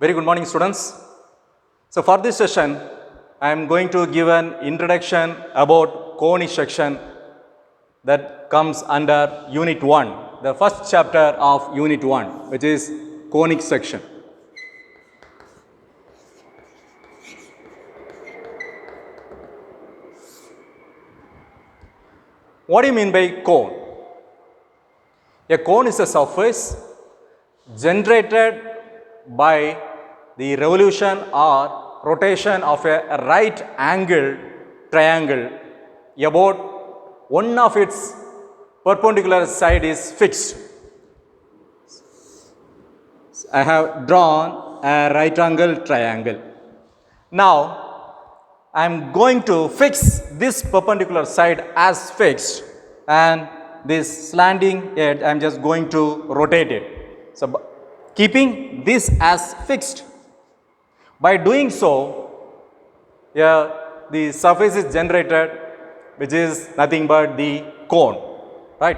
Very good morning, students. So for this session, I am going to give an introduction about conic section that comes under Unit 1, the first chapter of Unit 1, which is conic section. What do you mean by cone? A cone is a surface generated by the revolution or rotation of a right angle triangle about one of its perpendicular side is fixed. I have drawn a right angle triangle. Now I am going to fix this perpendicular side as fixed, and this slanting edge I am just going to rotate it. So keeping this as fixed, by doing so, the surface is generated, which is nothing but the cone, right?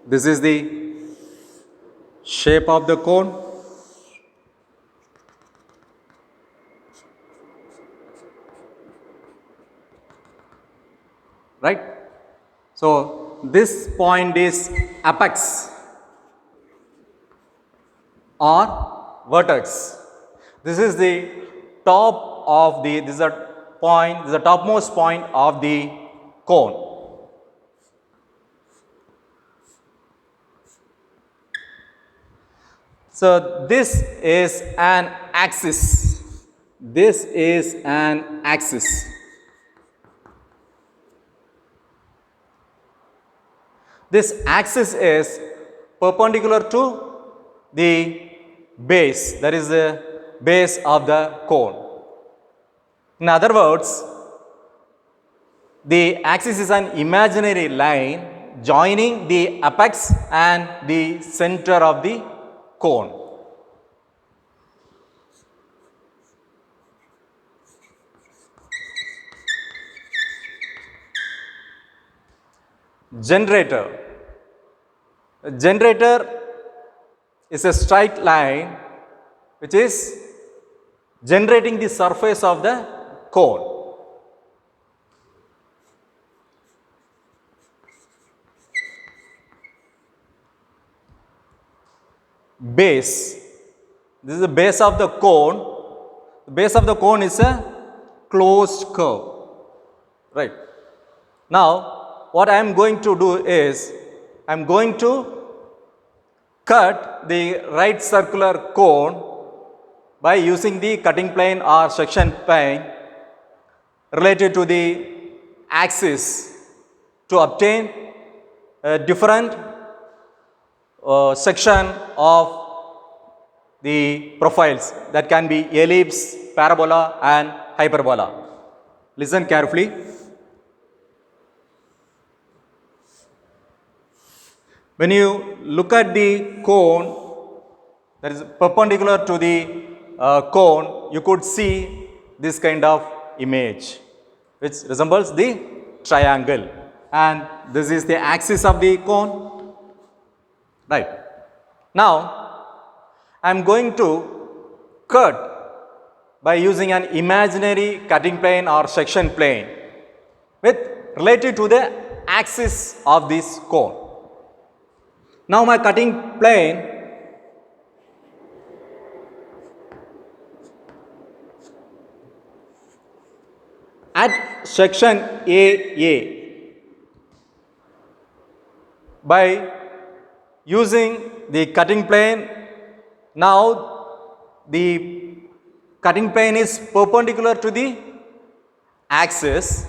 This is the shape of the cone. Right? So this point is apex or vertex. This is the top of the, this is a point, this is the topmost point of the cone. So this is an axis. This is an axis. This axis is perpendicular to the base, that is the base of the cone. In other words, the axis is an imaginary line joining the apex and the center of the cone. Generator. A generator is a straight line which is generating the surface of the cone. Base. This is the base of the cone. The base of the cone is a closed curve. Right. Now, what I am going to do is, I am going to cut the right circular cone by using the cutting plane or section plane related to the axis to obtain a different section of the profiles that can be ellipse, parabola and hyperbola. Listen carefully. When you look at the cone that is perpendicular to the cone, you could see this kind of image which resembles the triangle, and this is the axis of the cone. Right. Now, I am going to cut by using an imaginary cutting plane or section plane with related to the axis of this cone. Now my cutting plane at section AA, by using the cutting plane, now the cutting plane is perpendicular to the axis,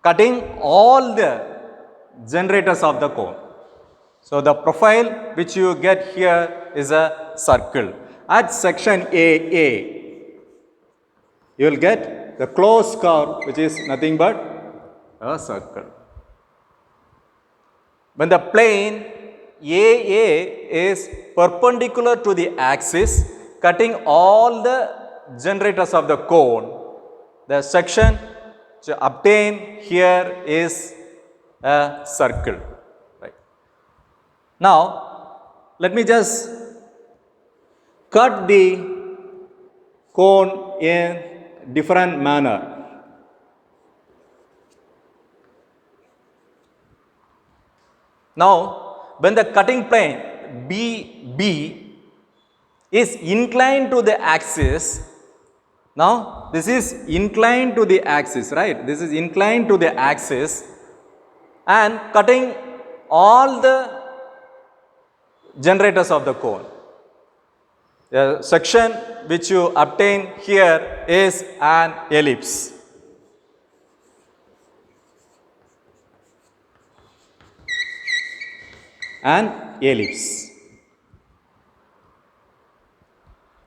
cutting all the generators of the cone. So the profile which you get here is a circle. At section AA, you will get the closed curve, which is nothing but a circle. When the plane AA is perpendicular to the axis, cutting all the generators of the cone, the section to obtain here is a circle. Now, let me just cut the cone in different manner. Now, when the cutting plane BB is inclined to the axis, now this is inclined to the axis, right? This is inclined to the axis and cutting all the generators of the cone. The section which you obtain here is an ellipse. An ellipse.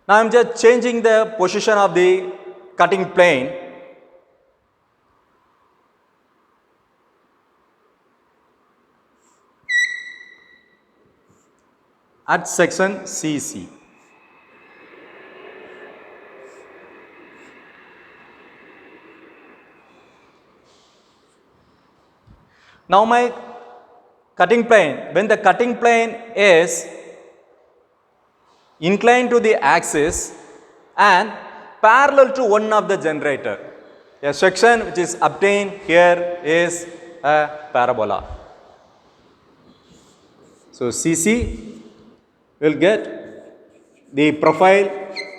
Now I am just changing the position of the cutting plane. At section CC. Now my cutting plane, when the cutting plane is inclined to the axis and parallel to one of the generator, a section which is obtained here is a parabola. So CC will get the profile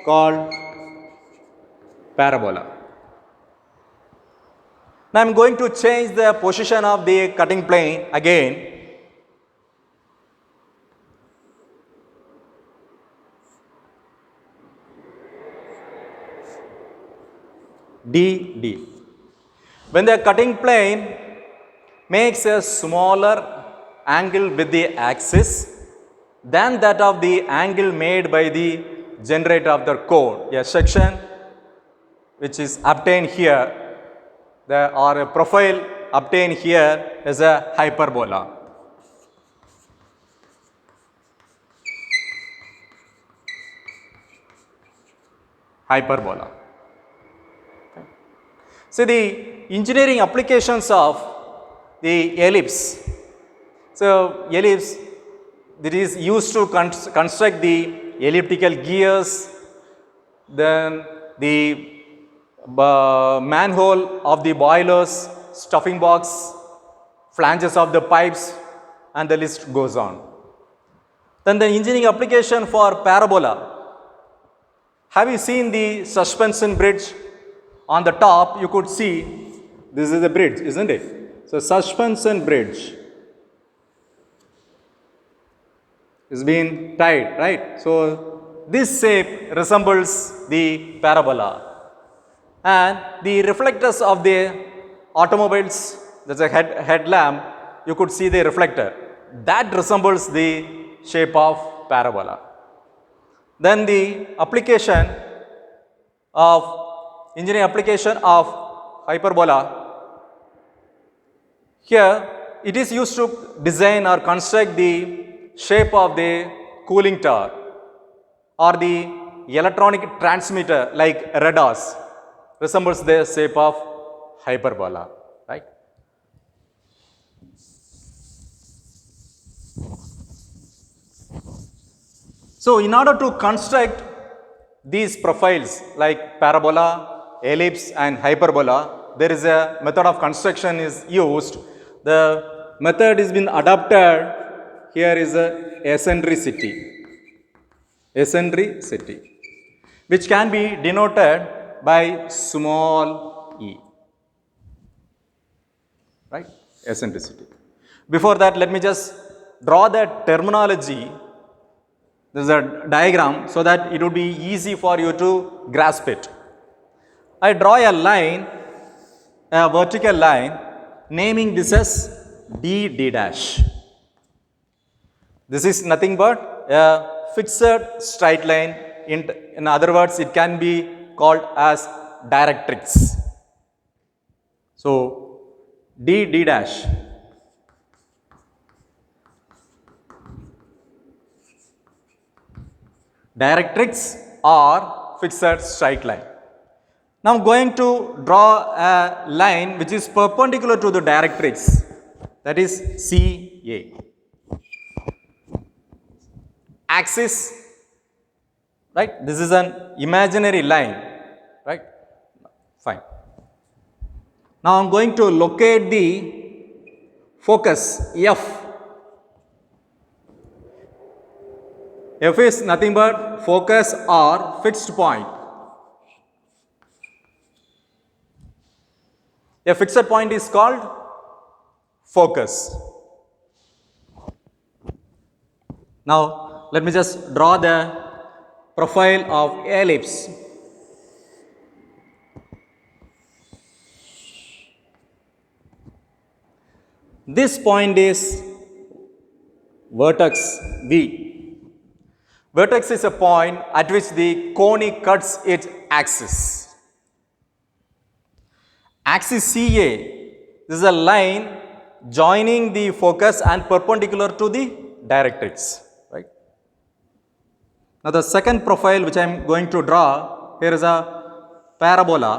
called parabola. Now I am going to change the position of the cutting plane again. DD. When the cutting plane makes a smaller angle with the axis than that of the angle made by the generator of the cone, a section which is obtained here, or a profile obtained here is a hyperbola. Hyperbola. So the engineering applications of the ellipse. So ellipse, that is used to construct the elliptical gears, then the manhole of the boilers, stuffing box, flanges of the pipes, and the list goes on. Then the engineering application for parabola. Have you seen the suspension bridge? On the top you could see this is a bridge, isn't it? So suspension bridge is being tied, right? So this shape resembles the parabola. And the reflectors of the automobiles, there's a headlamp, you could see the reflector. That resembles the shape of parabola. Then the application of engineering application of hyperbola. Here it is used to design or construct the shape of the cooling tower or the electronic transmitter like radars, resembles the shape of hyperbola, right? So in order to construct these profiles like parabola, ellipse and hyperbola, there is a method of construction is used. The method has been adopted. Here is a eccentricity, which can be denoted by small e, right? Eccentricity. Before that, let me just draw the terminology. There is a diagram so that it would be easy for you to grasp it. I draw a line, a vertical line, naming this as DD dash. This is nothing but a fixed straight line. In other words, it can be called as directrix. So DD dash. Directrix or fixed straight line. Now I am going to draw a line which is perpendicular to the directrix, that is CA. axis, right? This is an imaginary line, right? Fine. Now I am going to locate the focus F. F is nothing but focus or fixed point. A fixed point is called focus. Now let me just draw the profile of ellipse. This point is vertex V. Vertex is a point at which the cone cuts its axis. Axis CA, this is a line joining the focus and perpendicular to the directrix, right? Now the second profile which I am going to draw, here is a parabola,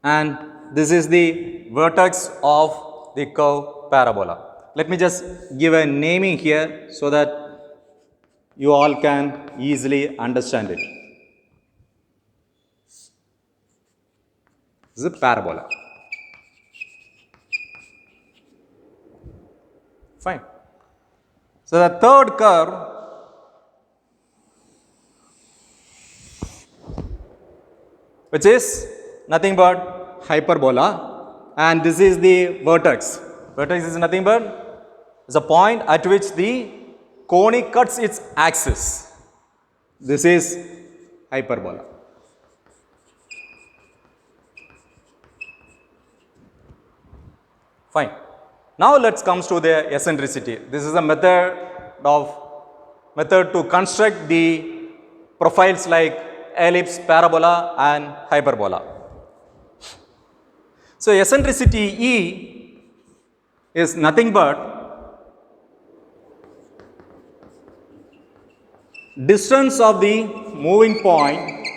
and this is the vertex of the curve parabola. Let me just give a naming here so that you all can easily understand it. This is a parabola. Fine. So the third curve which is nothing but hyperbola, and this is the vertex. Vertex is nothing but the point at which the cone cuts its axis. This is hyperbola. Fine. Now let's come to the eccentricity. This is a method to construct the profiles like ellipse, parabola and hyperbola. So eccentricity E is nothing but distance of the moving point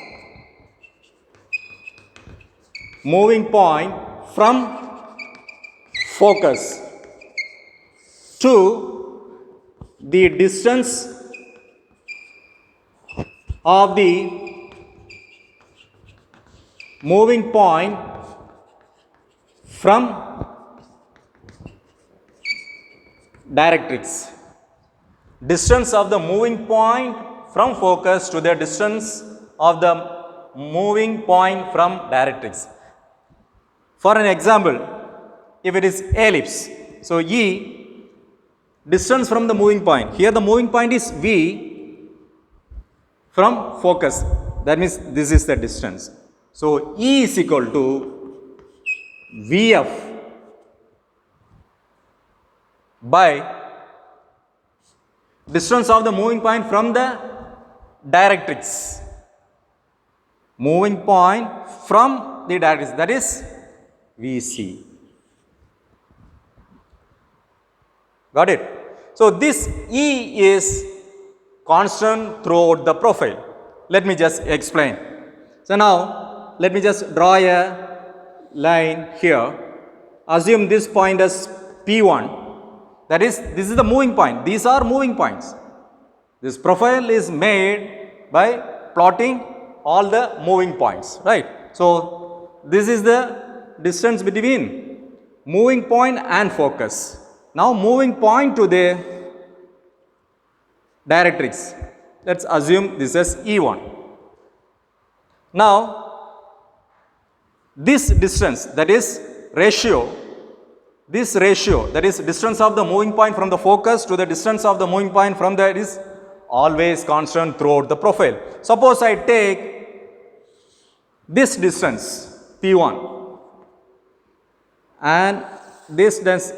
from focus to the distance of the moving point from directrix. Distance of the moving point from focus to the distance of the moving point from directrix. For an example, if it is ellipse, so E, distance from the moving point. Here the moving point is V from focus. That means this is the distance. So E is equal to VF by distance of the moving point from the directrix. Moving point from the directrix, that is VC. Got it? So this E is constant throughout the profile. Let me just explain. So now let me just draw a line here. Assume this point as P1. That is, this is the moving point. These are moving points. This profile is made by plotting all the moving points, right? So this is the distance between moving point and focus. Now moving point to the directrix. Let's assume this as E1. Now this distance, that is ratio, that is distance of the moving point from the focus to the distance of the moving point from there, is always constant throughout the profile. Suppose I take this distance P1 and this distance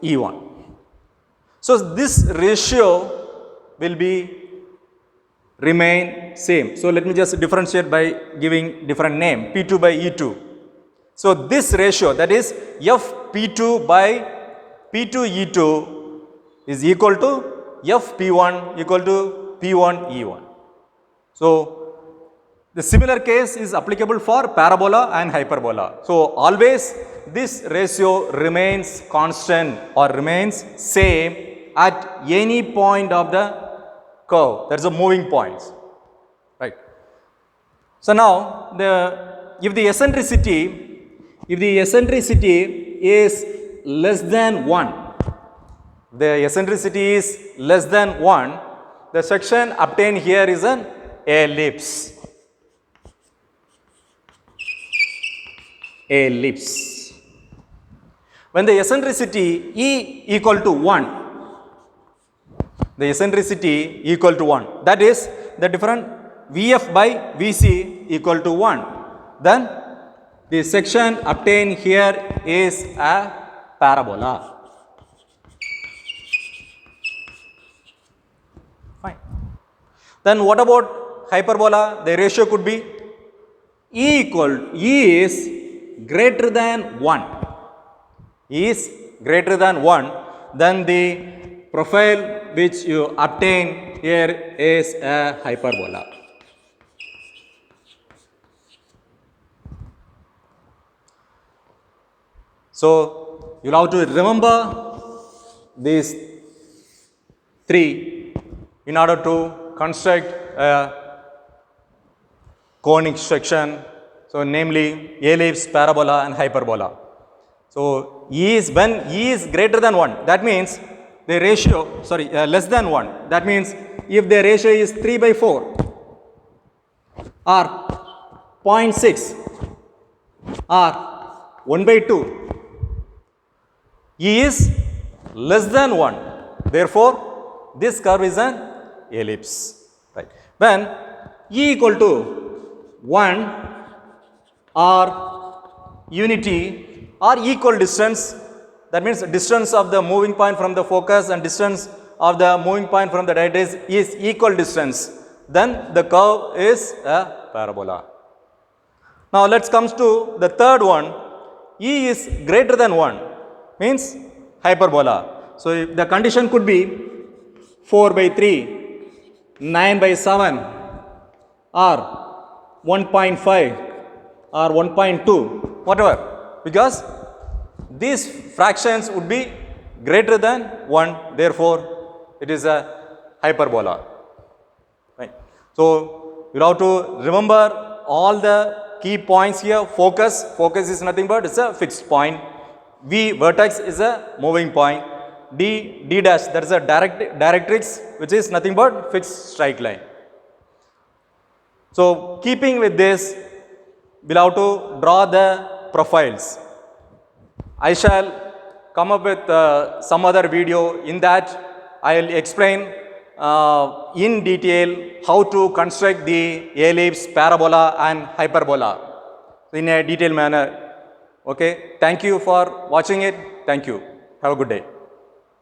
E1. So this ratio will remain same. So let me just differentiate by giving different name, P2 by E2. So this ratio, that is Fp2 by P2E2 is equal to Fp1 equal to P1E1. So the similar case is applicable for parabola and hyperbola. So always this ratio remains constant or remains same at any point of the curve. There is a moving points, right? So now if the eccentricity is less than 1, the eccentricity is less than 1, the section obtained here is an ellipse. Ellipse. When the eccentricity E equal to 1, the eccentricity equal to 1, that is the difference Vf by Vc equal to 1, then the section obtained here is a parabola. Fine. Then what about hyperbola? The ratio could be E is greater than 1. E is greater than 1, then the profile which you obtain here is a hyperbola. So you'll have to remember these three in order to construct a conic section. So namely ellipse, parabola and hyperbola. So when E is greater than 1, that means the ratio, less than 1, that means if the ratio is 3 by 4 or 0.6 or 1 by 2, E is less than 1. Therefore, this curve is an ellipse. Right. When E equal to 1 or unity or equal distance, that means distance of the moving point from the focus and distance of the moving point from the directrix is equal distance, then the curve is a parabola. Now let's come to the third one. E is greater than 1 means hyperbola. So if the condition could be 4 by 3, 9 by 7 or 1.5 or 1.2, whatever, because these fractions would be greater than 1, therefore it is a hyperbola. Right. So you have to remember all the key points here. Focus is nothing but it's a fixed point. V, vertex, is a moving point. D dash, that is a directrix, which is nothing but fixed straight line. So keeping with this, we'll have to draw the profiles. I shall come up with some other video. In that I will explain in detail how to construct the ellipse, parabola and hyperbola in a detailed manner. Okay, thank you for watching it. Thank you. Have a good day.